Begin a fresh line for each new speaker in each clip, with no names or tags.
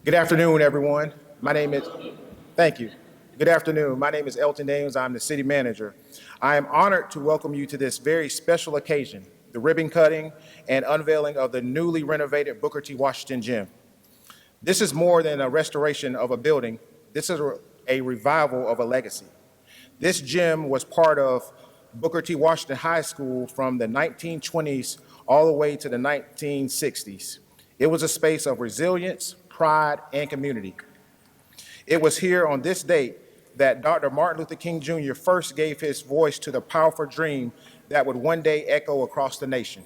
Good afternoon, everyone. Thank you. Good afternoon. My name is Elton Daniels. I'm the city manager. I am honored to welcome you to this very special occasion, the ribbon cutting and unveiling of the newly renovated Booker T. Washington Gym. This is more than a restoration of a building. This is a revival of a legacy. This gym was part of Booker T. Washington High School from the 1920s all the way to the 1960s. It was a space of resilience, pride, and community. It was here on this date that Dr. Martin Luther King Jr. first gave his voice to the powerful dream that would one day echo across the nation.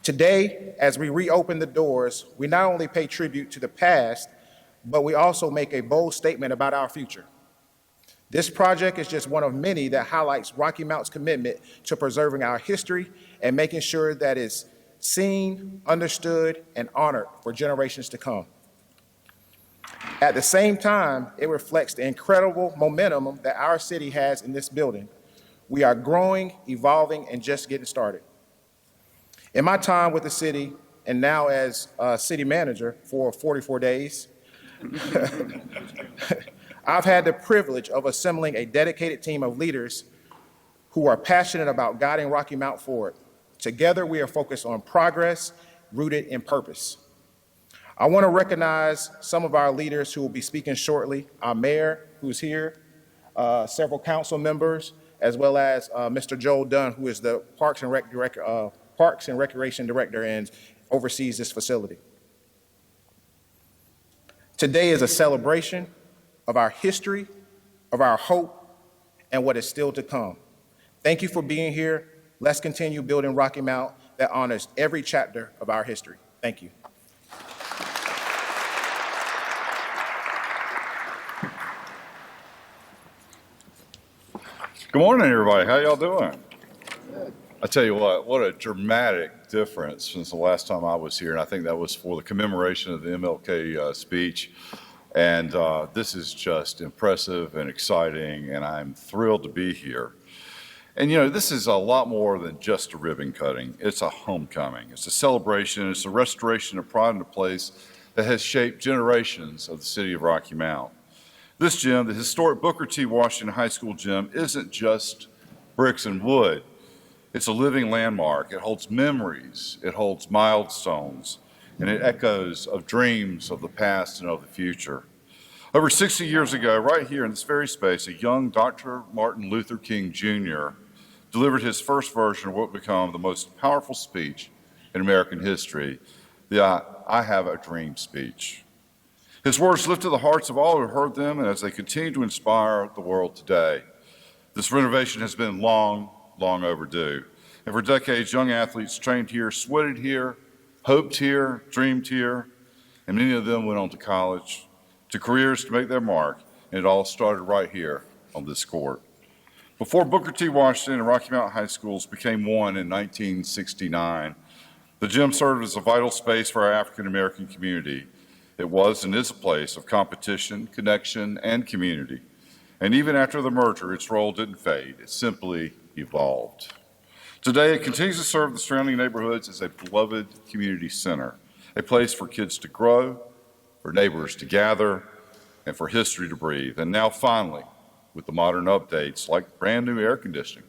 Today, as we reopen the doors, we not only pay tribute to the past, but we also make a bold statement about our future. This project is just one of many that highlights Rocky Mount's commitment to preserving our history and making sure that it's seen, understood, and honored for generations to come. At the same time, it reflects the incredible momentum that our city has in this building. We are growing, evolving, and just getting started. In my time with the city, and now as city manager for 44 days, I've had the privilege of assembling a dedicated team of leaders who are passionate about guiding Rocky Mount forward. Together, we are focused on progress rooted in purpose. I want to recognize some of our leaders who will be speaking shortly. Our mayor, who's here, several council members, as well as Mr. Joel Dunn, who is the Parks and Recreation Director and oversees this facility. Today is a celebration of our history, of our hope, and what is still to come. Thank you for being here. Let's continue building Rocky Mount that honors every chapter of our history. Thank you.
Good morning, everybody. How y'all doing? I tell you what a dramatic difference since the last time I was here, and I think that was for the commemoration of the MLK speech. And this is just impressive and exciting, and I'm thrilled to be here. And you know, this is a lot more than just a ribbon cutting. It's a homecoming. It's a celebration. It's a restoration of pride in a place that has shaped generations of the city of Rocky Mount. This gym, the historic Booker T. Washington High School gym, isn't just bricks and wood. It's a living landmark. It holds memories. It holds milestones. And it echoes of dreams of the past and of the future. Over 60 years ago, right here in this very space, a young Dr. Martin Luther King Jr. delivered his first version of what would become the most powerful speech in American history, the I Have a Dream speech. His words lifted the hearts of all who heard them, and as they continue to inspire the world today. This renovation has been long overdue. And for decades, young athletes trained here, sweated here, hoped here, dreamed here, and many of them went on to college, to careers to make their mark, and it all started right here on this court. Before Booker T. Washington and Rocky Mount High Schools became one in 1969, the gym served as a vital space for our African American community. It was and is a place of competition, connection, and community. And even after the merger, its role didn't fade, it simply evolved. Today, it continues to serve the surrounding neighborhoods as a beloved community center, a place for kids to grow, for neighbors to gather, and for history to breathe. And now finally, with the modern updates like brand new air conditioning,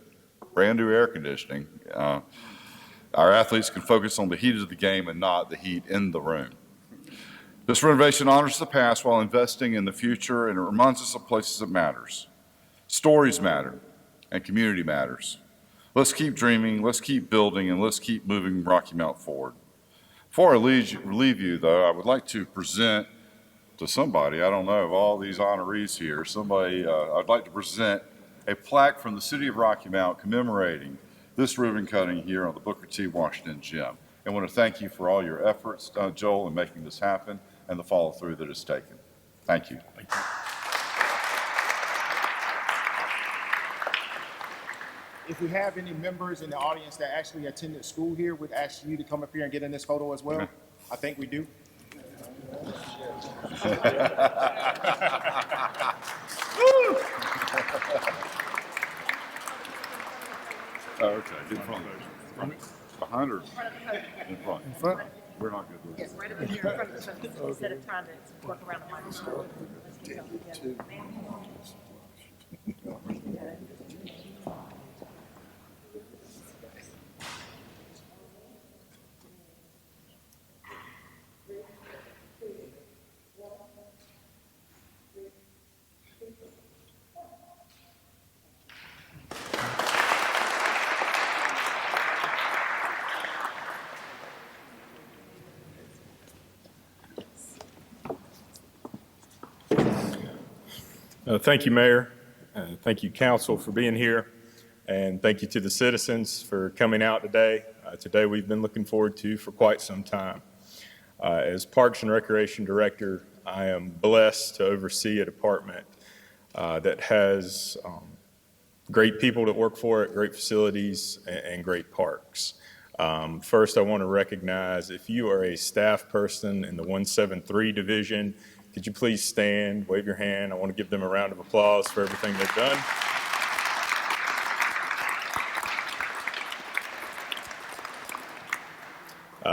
our athletes can focus on the heat of the game and not the heat in the room. This renovation honors the past while investing in the future, and it reminds us of places that matters. Stories matter, and community matters. Let's keep dreaming, let's keep building, and let's keep moving Rocky Mount forward. Before I leave you, though, I would like to present to somebody, I don't know, of all these honorees here, I'd like to present a plaque from the city of Rocky Mount commemorating this ribbon cutting here on the Booker T. Washington Gym. I want to thank you for all your efforts, Joel, in making this happen and the follow through that it's taken. Thank you. Thank you.
If we have any members in the audience that actually attended school here, we'd ask you to come up here and get in this photo as well. I think we do.
Oh, okay. In front. Behind or in front?
In front.
We're not good with
Yes, right up in here in front of the phone, instead of trying to work around the microphone. Let's keep going together.
Thank you, Mayor. Thank you, Council, for being here. And thank you to the citizens for coming out today. Today we've been looking forward to for quite some time. As Parks and Recreation Director, I am blessed to oversee a department that has great people that work for it, great facilities, and great parks. First, I want to recognize if you are a staff person in the 173 division, could you please stand, wave your hand? I want to give them a round of applause for everything they've done.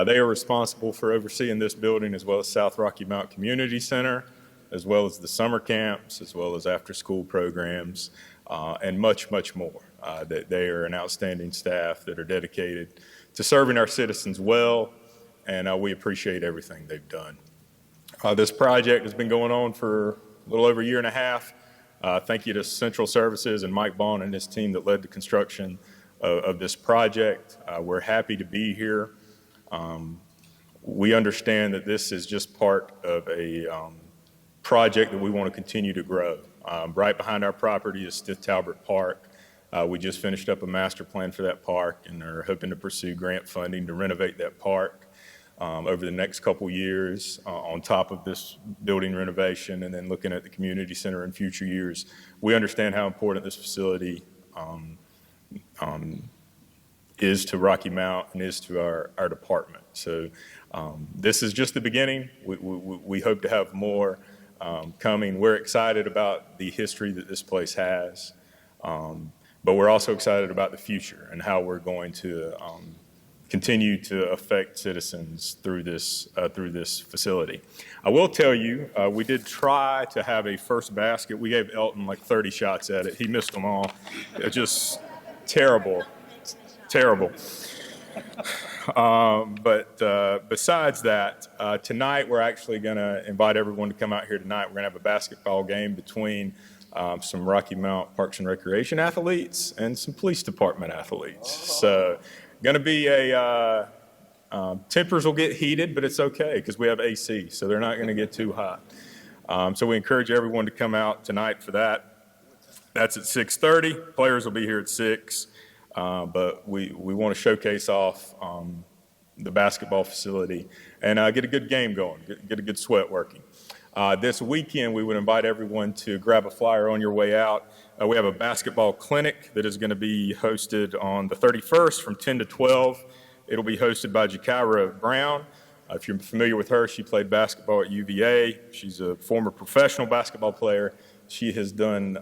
They are responsible for overseeing this building as well as South Rocky Mount Community Center, as well as the summer camps, as well as after-school programs, and much, much more. They are an outstanding staff that are dedicated to serving our citizens well, and we appreciate everything they've done. This project has been going on for a little over a year and a half. Thank you to Central Services and Mike Bond and his team that led the construction of this project. We're happy to be here. We understand that this is just part of a project that we want to continue to grow. Right behind our property is Stith Talbert Park. We just finished up a master plan for that park and are hoping to pursue grant funding to renovate that park over the next couple years on top of this building renovation, and then looking at the community center in future years. We understand how important this facility is to Rocky Mount and is to our department. So this is just the beginning. We hope to have more coming. We're excited about the history that this place has, but we're also excited about the future and how we're going to continue to affect citizens through this facility. I will tell you, we did try to have a first basket. We gave Elton like 30 shots at it. He missed them all. Just terrible. But besides that, tonight we're actually going to invite everyone to come out here tonight. We're going to have a basketball game between some Rocky Mount Parks and Recreation athletes and some police department athletes. So going to be a tempers will get heated, but it's okay because we have AC, so they're not going to get too hot. So we encourage everyone to come out tonight for that. That's at 6:30. Players will be here at 6. But we want to showcase off the basketball facility and get a good game going, get a good sweat working. This weekend, we would invite everyone to grab a flyer on your way out. We have a basketball clinic that is going to be hosted on the 31st from 10 to 12. It'll be hosted by Jakira Brown. If you're familiar with her, she played basketball at UVA. She's a former professional basketball player. She has done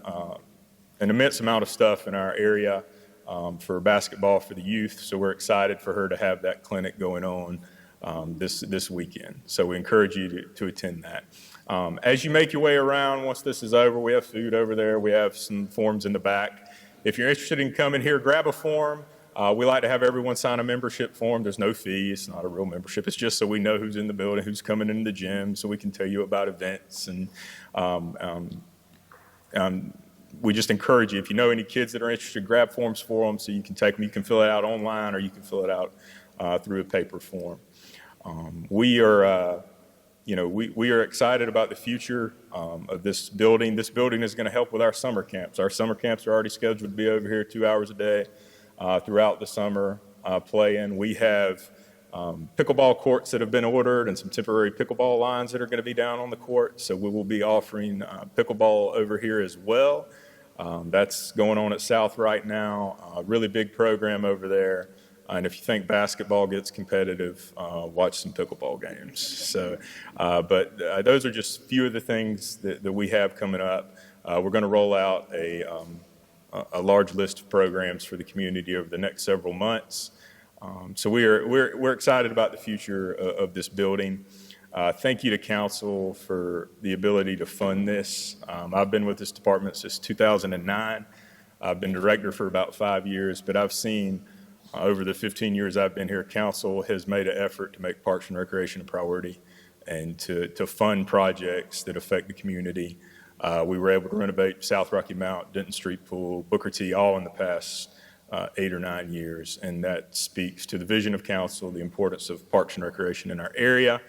an immense amount of stuff in our area for basketball for the youth. So we're excited for her to have that clinic going on this weekend. So we encourage you to attend that. As you make your way around, once this is over, we have food over there. We have some forms in the back. If you're interested in coming here, grab a form. We like to have everyone sign a membership form. There's no fee. It's not a real membership. It's just so we know who's in the building, who's coming into the gym, so we can tell you about events. And we just encourage you, if you know any kids that are interested, grab forms for them so you can take them. You can fill it out online or you can fill it out through a paper form. We are excited about the future of this building. This building is going to help with our summer camps. Our summer camps are already scheduled to be over here 2 hours a day throughout the summer playing. We have pickleball courts that have been ordered and some temporary pickleball lines that are going to be down on the court. So we will be offering pickleball over here as well. That's going on at South right now. A really big program over there. And if you think basketball gets competitive, watch some pickleball games. So, but those are just a few of the things that we have coming up. We're going to roll out a large list of programs for the community over the next several months. So we're excited about the future of this building. Thank you to council for the ability to fund this. I've been with this department since 2009. I've been director for about 5 years, but I've seen over the 15 years I've been here, council has made an effort to make Parks and Recreation a priority and to fund projects that affect the community. We were able to renovate South Rocky Mount, Denton Street Pool, Booker T, all in the past 8 or 9 years, and that speaks to the vision of council, the importance of Parks and Recreation in our area,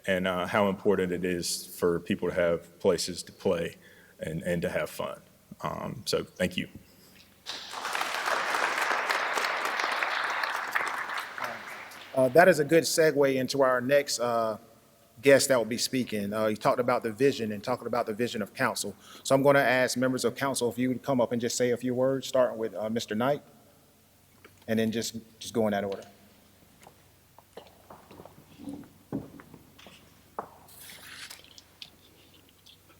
and how important it is for people to have places to play and to have fun. So thank you.
That is a good segue into our next guest that will be speaking. You talked about the vision and talking about the vision of council. So I'm going to ask members of council if you would come up and just say a few words, starting with Mr. Knight, and then just go in that order.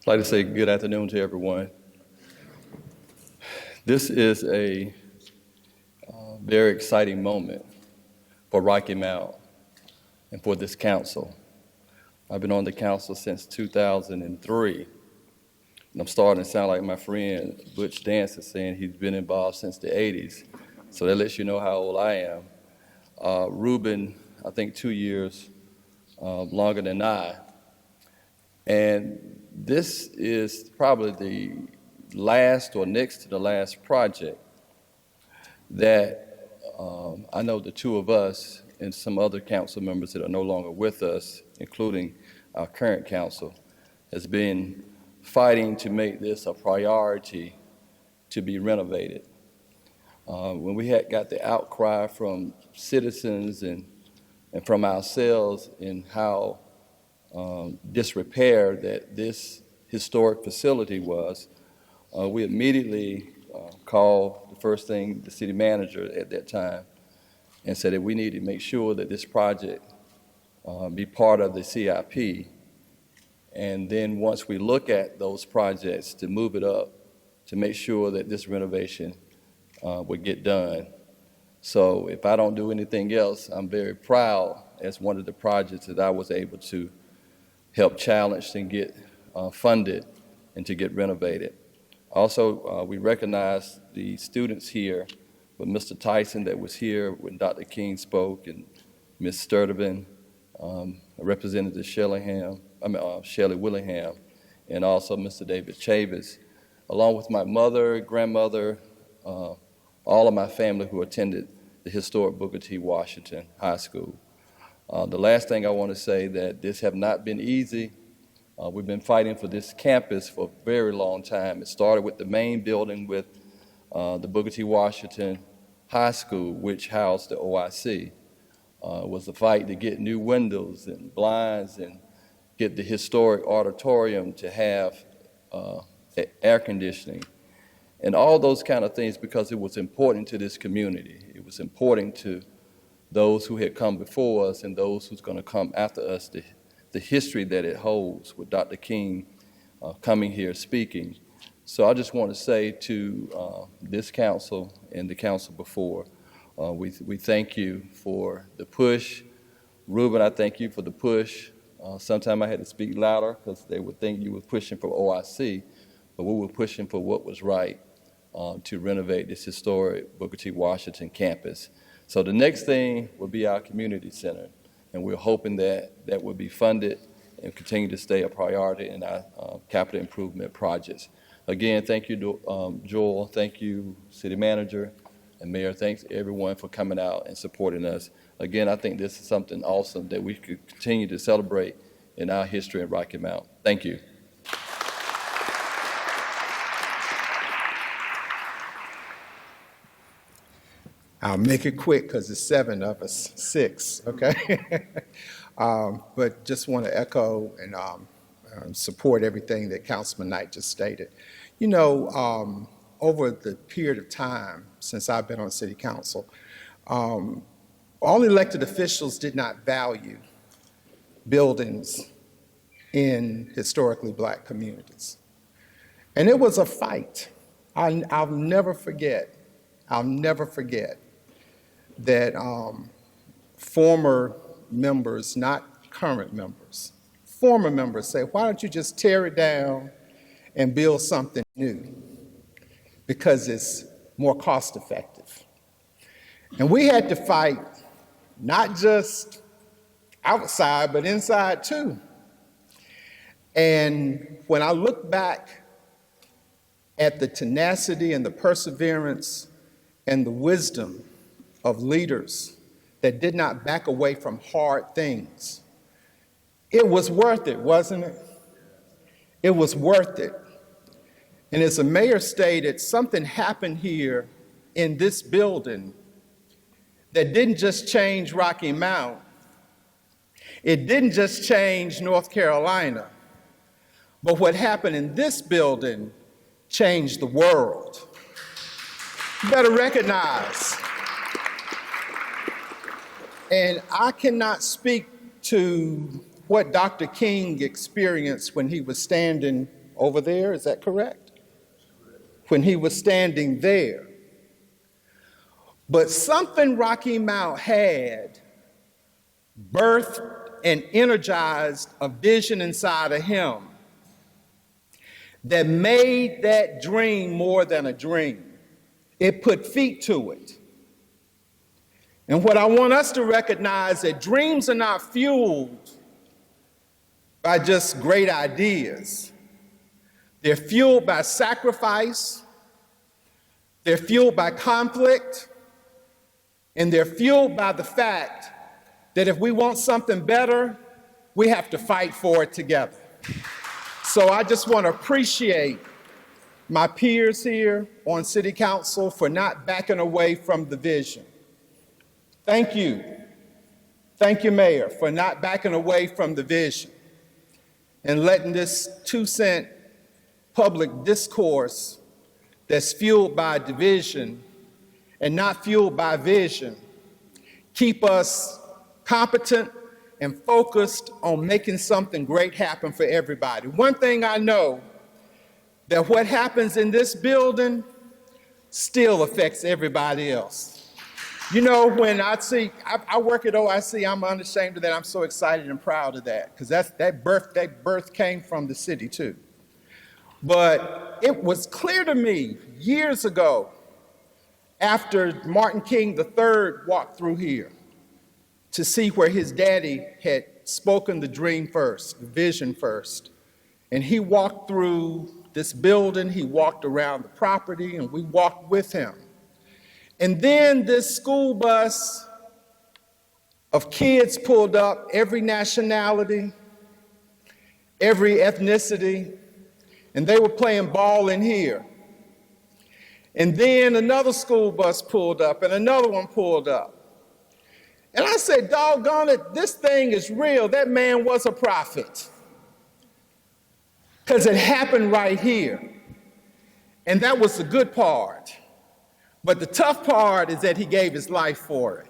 I'd like to say good afternoon to everyone. This is a very exciting moment for Rocky Mount and for this council. I've been on the council since 2003, and I'm starting to sound like my friend Butch Dance is saying he's been involved since the 80s. So that lets you know how old I am. Ruben, I think 2 years longer than I. And this is probably the last or next to the last project that I know the two of us and some other council members that are no longer with us, including our current council, has been fighting to make this a priority to be renovated. When we had got the outcry from citizens and from ourselves in how disrepair that this historic facility was, we immediately called the first thing the city manager at that time and said that we need to make sure that this project be part of the CIP. And then once we look at those projects, to move it up to make sure that this renovation would get done. So if I don't do anything else, I'm very proud as one of the projects that I was able to help challenge and get funded and to get renovated. Also, we recognize the students here with Mr. Tyson that was here when Dr. King spoke, and Ms. Sturdivant, Representative Shelley Willingham, and also Mr. David Chavis, along with my mother, grandmother, all of my family who attended the historic Booker T. Washington High School. The last thing I want to say that this have not been easy. We've been fighting for this campus for a very long time. It started with the main building with the Booker T. Washington High School, which housed the OIC. It was a fight to get new windows and blinds and get the historic auditorium to have air conditioning and all those kind of things, because it was important to this community. It was important to those who had come before us and those who's going to come after us, the history that it holds with Dr. King coming here speaking. So I just want to say to this council and the council before, we thank you for the push. Ruben, I thank you for the push. Sometimes I had to speak louder because they would think you were pushing for OIC, but we were pushing for what was right to renovate this historic Booker T. Washington campus. So the next thing will be our community center, and we're hoping that that will be funded and continue to stay a priority in our capital improvement projects. Again, thank you, Joel. Thank you, City Manager and Mayor. Thanks everyone for coming out and supporting us. Again, I think this is something awesome that we could continue to celebrate in our history in Rocky Mount. Thank you.
I'll make it quick because it's 7 of us, 6, okay? But just want to echo and support everything that Councilman Knight just stated. You know, over the period of time since I've been on City Council, all elected officials did not value buildings in historically Black communities. And it was a fight. I'll never forget that former members, not current members, former members say, why don't you just tear it down and build something new? Because it's more cost effective. And we had to fight not just outside, but inside too. And when I look back at the tenacity and the perseverance and the wisdom of leaders that did not back away from hard things, it was worth it, wasn't it? It was worth it. And as the mayor stated, something happened here in this building that didn't just change Rocky Mount. It didn't just change North Carolina. But what happened in this building changed the world. You better recognize. And I cannot speak to what Dr. King experienced when he was standing over there. Is that correct? When he was standing there. But something Rocky Mount had birthed and energized a vision inside of him that made that dream more than a dream. It put feet to it. And what I want us to recognize that dreams are not fueled by just great ideas. They're fueled by sacrifice, they're fueled by conflict, and they're fueled by the fact that if we want something better, we have to fight for it together. So I just want to appreciate my peers here on City Council for not backing away from the vision. Thank you. Thank you, Mayor, for not backing away from the vision and letting this 2-cent public discourse that's fueled by division and not fueled by vision keep us competent and focused on making something great happen for everybody. One thing I know, that what happens in this building still affects everybody else. You know, when I work at OIC, I'm unashamed of that. I'm so excited and proud of that, because that birth came from the city too. But it was clear to me years ago, after Martin King III walked through here, to see where his daddy had spoken the dream first, the vision first. And he walked through this building, he walked around the property, and we walked with him. And then this school bus of kids pulled up, every nationality, every ethnicity, and they were playing ball in here. And then another school bus pulled up, and another one pulled up. And I said, doggone it, this thing is real. That man was a prophet. Because it happened right here. And that was the good part. But the tough part is that he gave his life for it.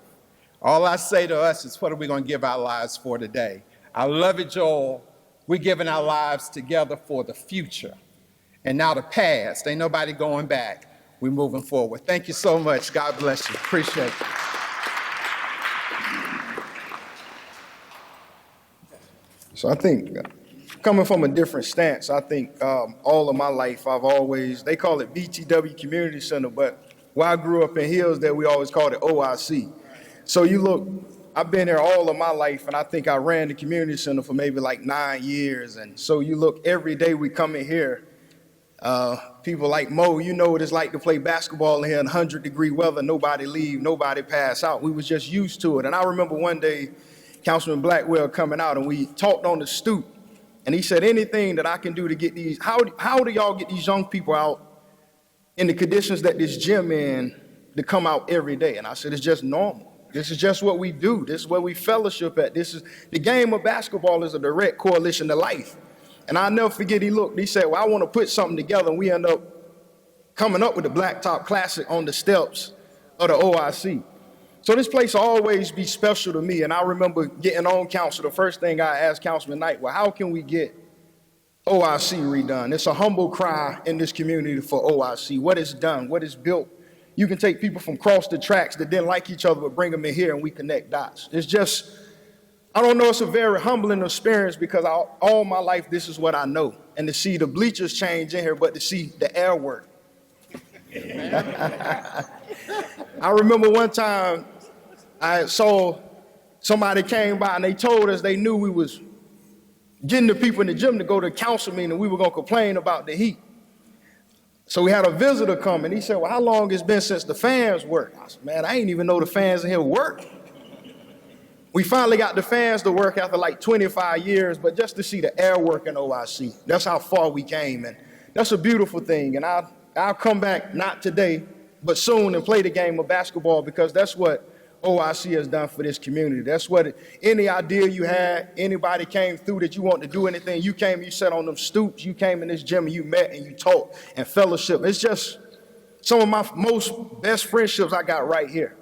All I say to us is, what are we going to give our lives for today? I love it, Joel. We're giving our lives together for the future and now the past. Ain't nobody going back. We're moving forward. Thank you so much. God bless you. Appreciate it.
So I think, coming from a different stance, I think all of my life they call it BTW Community Center, but where I grew up in Hills, that we always called it OIC. So you look, I've been there all of my life, and I think I ran the community center for maybe like 9 years. And so you look, every day we come in here, people like Mo, you know what it's like to play basketball in here in 100-degree weather, nobody leave, nobody pass out. We was just used to it. And I remember one day, Councilman Blackwell coming out, and we talked on the stoop, and he said, anything that I can do to get these, how do y'all get these young people out in the conditions that this gym in to come out every day? And I said, it's just normal. This is just what we do. This is where we fellowship at. This is, the game of basketball is a direct correlation to life. And I'll never forget, he said, well, I want to put something together, and we end up coming up with the Blacktop Classic on the steps of the OIC. So this place will always be special to me. And I remember getting on council, the first thing I asked Councilman Knight, well, how can we get OIC redone? It's a humble cry in this community for OIC. What is done, what is built you can take people from across the tracks that didn't like each other, but bring them in here and we connect dots. It's just, I don't know, it's a very humbling experience because all my life, this is what I know. And to see the bleachers change in here, but to see the air work. I remember one time I saw somebody came by and they told us they knew we was getting the people in the gym to go to a council meeting and we were gonna complain about the heat. So we had a visitor come and he said, well, how long it's been since the fans work? I said, man, I ain't even know the fans in here work. We finally got the fans to work after like 25 years, but just to see the air work in OIC, that's how far we came. And that's a beautiful thing. And I'll come back, not today, but soon and play the game of basketball because that's what OIC has done for this community. That's what any idea you had, anybody came through that you want to do anything, you came, you sat on them stoops, you came in this gym and you met and you talked and fellowship. It's just some of my most best friendships I got right here.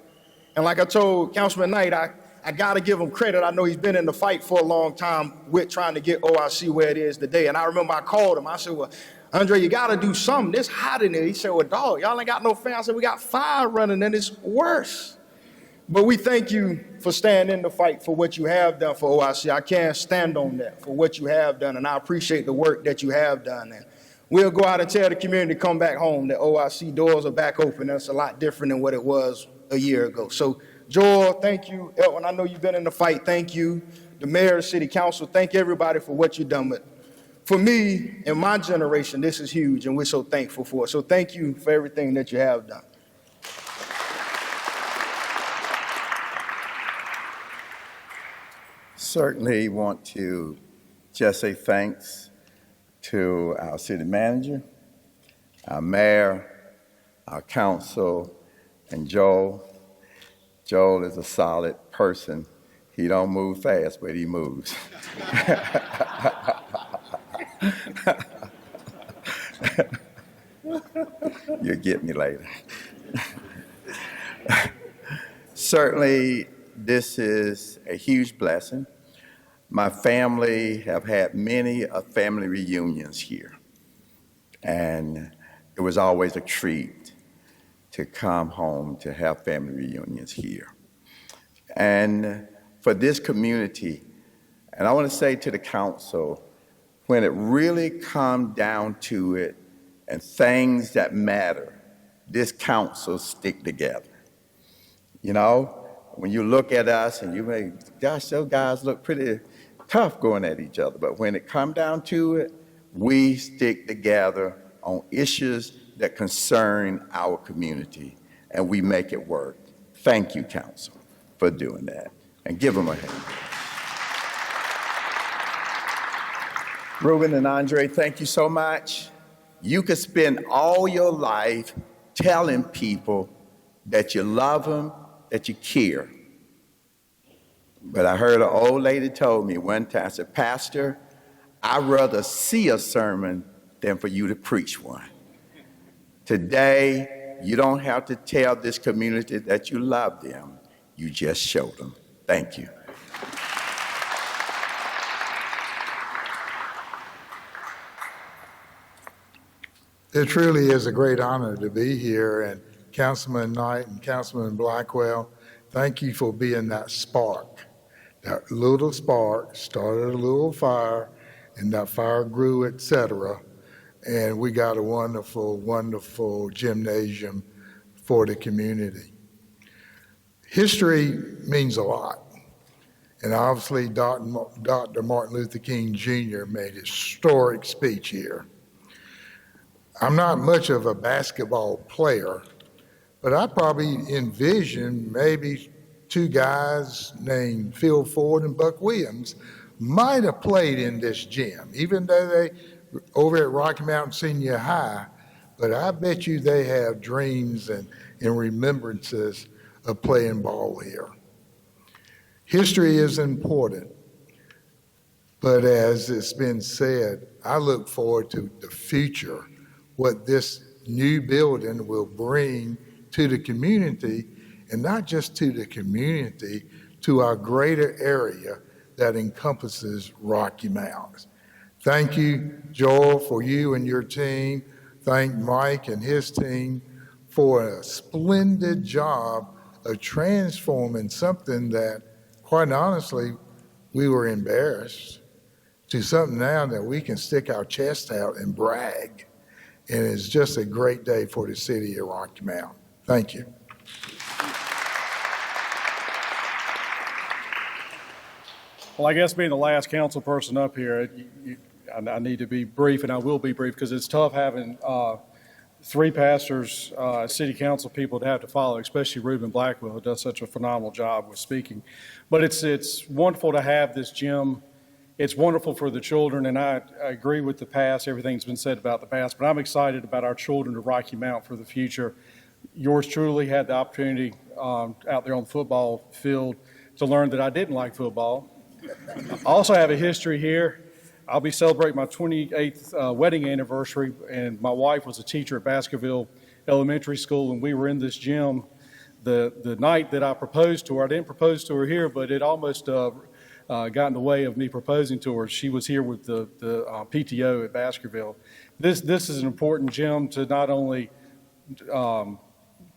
And like I told Councilman Knight, I got to give him credit. I know he's been in the fight for a long time with trying to get OIC where it is today. And I remember I called him. I said, well, Andre, you got to do something. It's hot in there. He said, well, dog, y'all ain't got no fans. I said, we got fire running and it's worse. But we thank you for standing in the fight for what you have done for OIC. I can't stand on that for what you have done, and I appreciate the work that you have done. And we'll go out and tell the community to come back home, that OIC doors are back open. That's a lot different than what it was a year ago. So, Joel, thank you. Elton, I know you've been in the fight. Thank you. The mayor, the city council, thank everybody for what you've done. But for me, in my generation, this is huge, and we're so thankful for it. So thank you for everything that you have done.
Certainly want to just say thanks to our city manager, our mayor, our council, and Joel. Joel is a solid person. He don't move fast, but he moves. You'll get me later. Certainly, this is a huge blessing. My family have had many family reunions here, and it was always a treat to come home to have family reunions here. And for this community, and I want to say to the council, when it really comes down to it and things that matter, this council stick together. You know, when you look at us and you may, gosh, those guys look pretty tough going at each other. But when it comes down to it, we stick together on issues that concern our community, and we make it work. Thank you, council, for doing that. And give them a hand. Ruben and Andre, thank you so much. You could spend all your life telling people that you love them, that you care. But I heard an old lady told me one time, I said, Pastor, I'd rather see a sermon than for you to preach one. Today, you don't have to tell this community that you love them. You just show them. Thank you.
It truly is a great honor to be here, and Councilman Knight and Councilman Blackwell, thank you for being that spark. That little spark started a little fire, and that fire grew, etc. And we got a wonderful, wonderful gymnasium for the community. History means a lot. And obviously, Dr. Martin Luther King Jr. made a historic speech here. I'm not much of a basketball player, but I probably envision maybe two guys named Phil Ford and Buck Williams might have played in this gym, even though they over at Rocky Mountain Senior High, but I bet you they have dreams and remembrances of playing ball here. History is important, but as it's been said, I look forward to the future, what this new building will bring to the community, and not just to the community, to our greater area that encompasses Rocky Mountains. Thank you, Joel, for you and your team. Thank Mike and his team for a splendid job of transforming something that, quite honestly, we were embarrassed to something now that we can stick our chest out and brag. And it's just a great day for the city of Rocky Mount. Thank you.
Well, I guess being the last council person up here, I need to be brief, and I will be brief, because it's tough having three pastors, city council people to have to follow, especially Reuben Blackwell, who does such a phenomenal job with speaking. But it's wonderful to have this gym. It's wonderful for the children, and I agree with the past. Everything's been said about the past, but I'm excited about our children of Rocky Mount for the future. Yours truly had the opportunity out there on the football field to learn that I didn't like football. I also have a history here. I'll be celebrating my 28th wedding anniversary, and my wife was a teacher at Baskerville Elementary School, and we were in this gym the night that I proposed to her. I didn't propose to her here, but it almost got in the way of me proposing to her. She was here with the PTO at Baskerville. This is an important gym to not only to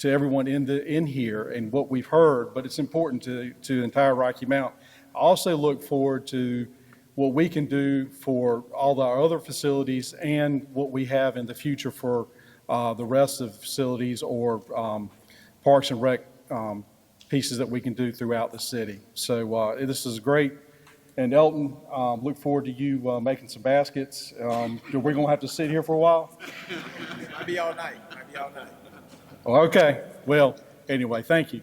everyone in here and what we've heard, but it's important to the entire Rocky Mount. I also look forward to what we can do for all our other facilities and what we have in the future for the rest of the facilities or Parks and Rec pieces that we can do throughout the city. So this is great. And Elton, look forward to you making some baskets. We're going to have to sit here for a while?
Might be all night.
Okay. Well, anyway, thank you.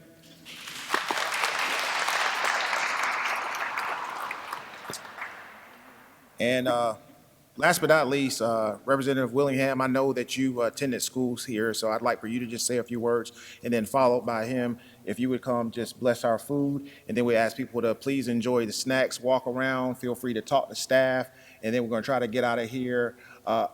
And last but not least, Representative Willingham, I know that you attended schools here, so I'd like for you to just say a few words, and then followed by him, if you would come just bless our food, and then we ask people to please enjoy the snacks, walk around, feel free to talk to staff, and then we're going to try to get out of here. I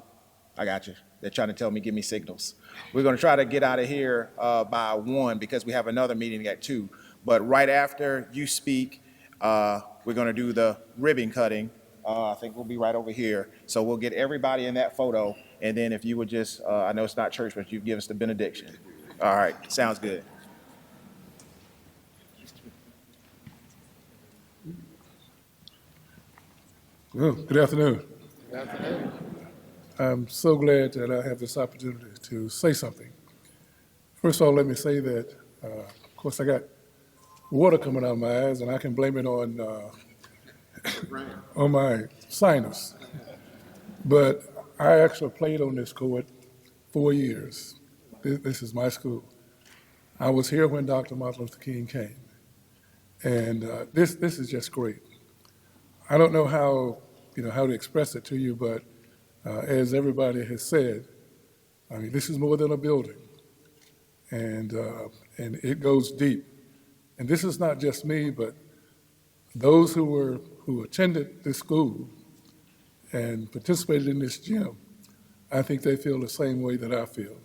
got you. They're trying to tell me, give me signals. We're going to try to get out of here by 1 because we have another meeting at 2. But right after you speak, we're going to do the ribbon cutting. I think we'll be right over here. So we'll get everybody in that photo. And then if you would just, I know it's not church, but you give us the benediction. All right, sounds good.
Well, good afternoon. Good afternoon. I'm so glad that I have this opportunity to say something. First of all, let me say that, of course, I got water coming out of my eyes, and I can blame it on my sinus. But I actually played on this court 4 years. This is my school. I was here when Dr. Martin Luther King came. And this is just great. I don't know how to express it to you, but as everybody has said, I mean, this is more than a building. And it goes deep. And this is not just me, but those who attended this school and participated in this gym, I think they feel the same way that I feel.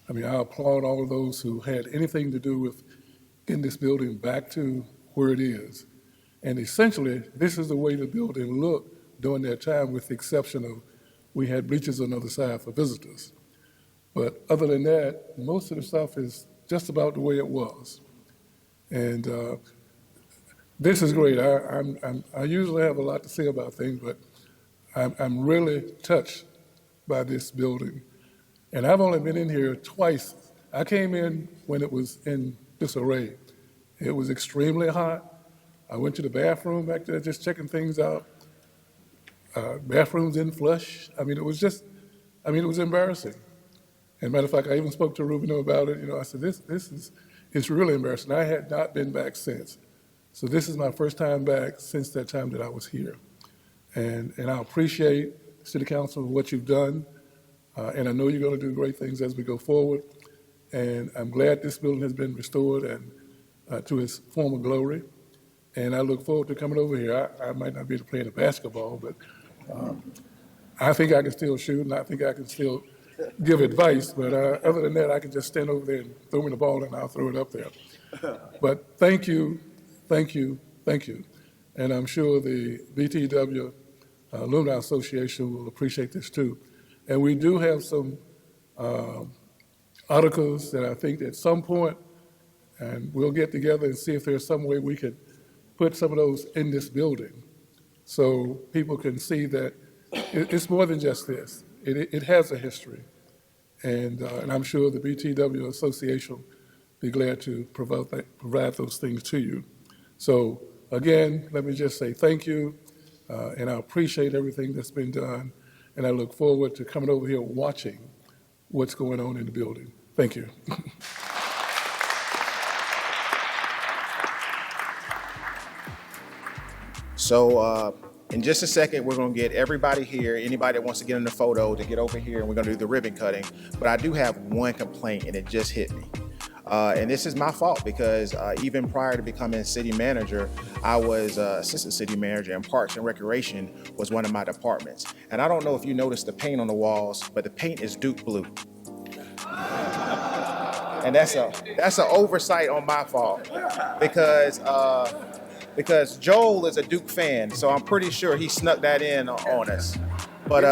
I mean, I applaud all of those who had anything to do with getting this building back to where it is. And essentially, this is the way the building looked during that time, with the exception of we had bleachers on the other side for visitors. But other than that, most of the stuff is just about the way it was. And this is great. I usually have a lot to say about things, but I'm really touched by this building. And I've only been in here twice. I came in when it was in disarray. It was extremely hot. I went to the bathroom back there just checking things out. Bathrooms didn't flush. I mean, it was embarrassing. And matter of fact, I even spoke to Rubino about it. I said, it's really embarrassing. I had not been back since. So this is my first time back since that time that I was here. And I appreciate the City Council for what you've done. And I know you're going to do great things as we go forward. And I'm glad this building has been restored and to its former glory. And I look forward to coming over here. I might not be able to play the basketball, but I think I can still shoot, and I think I can still give advice. But other than that, I can just stand over there and throw me the ball, and I'll throw it up there. But thank you. And I'm sure the BTW Alumni Association will appreciate this too. And we do have some articles that I think at some point, and we'll get together and see if there's some way we could put some of those in this building so people can see that it's more than just this. It has a history. And I'm sure the BTW Association will be glad to provide those things to you. So again, let me just say thank you, and I appreciate everything that's been done, and I look forward to coming over here watching what's going on in the building. Thank you.
So in just a second, we're going to get everybody here, anybody that wants to get in the photo, to get over here, and we're going to do the ribbon cutting. But I do have one complaint, and it just hit me. And this is my fault because even prior to becoming city manager, I was assistant city manager, and Parks and Recreation was one of my departments. And I don't know if you noticed the paint on the walls, but the paint is Duke blue. And that's an oversight on my fault because Joel is a Duke fan, so I'm pretty sure he snuck that in on us. But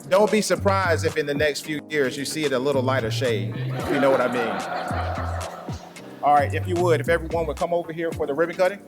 don't be surprised if in the next few years you see it a little lighter shade, if you know what I mean. All right, if you would, if everyone would come over here for the ribbon cutting.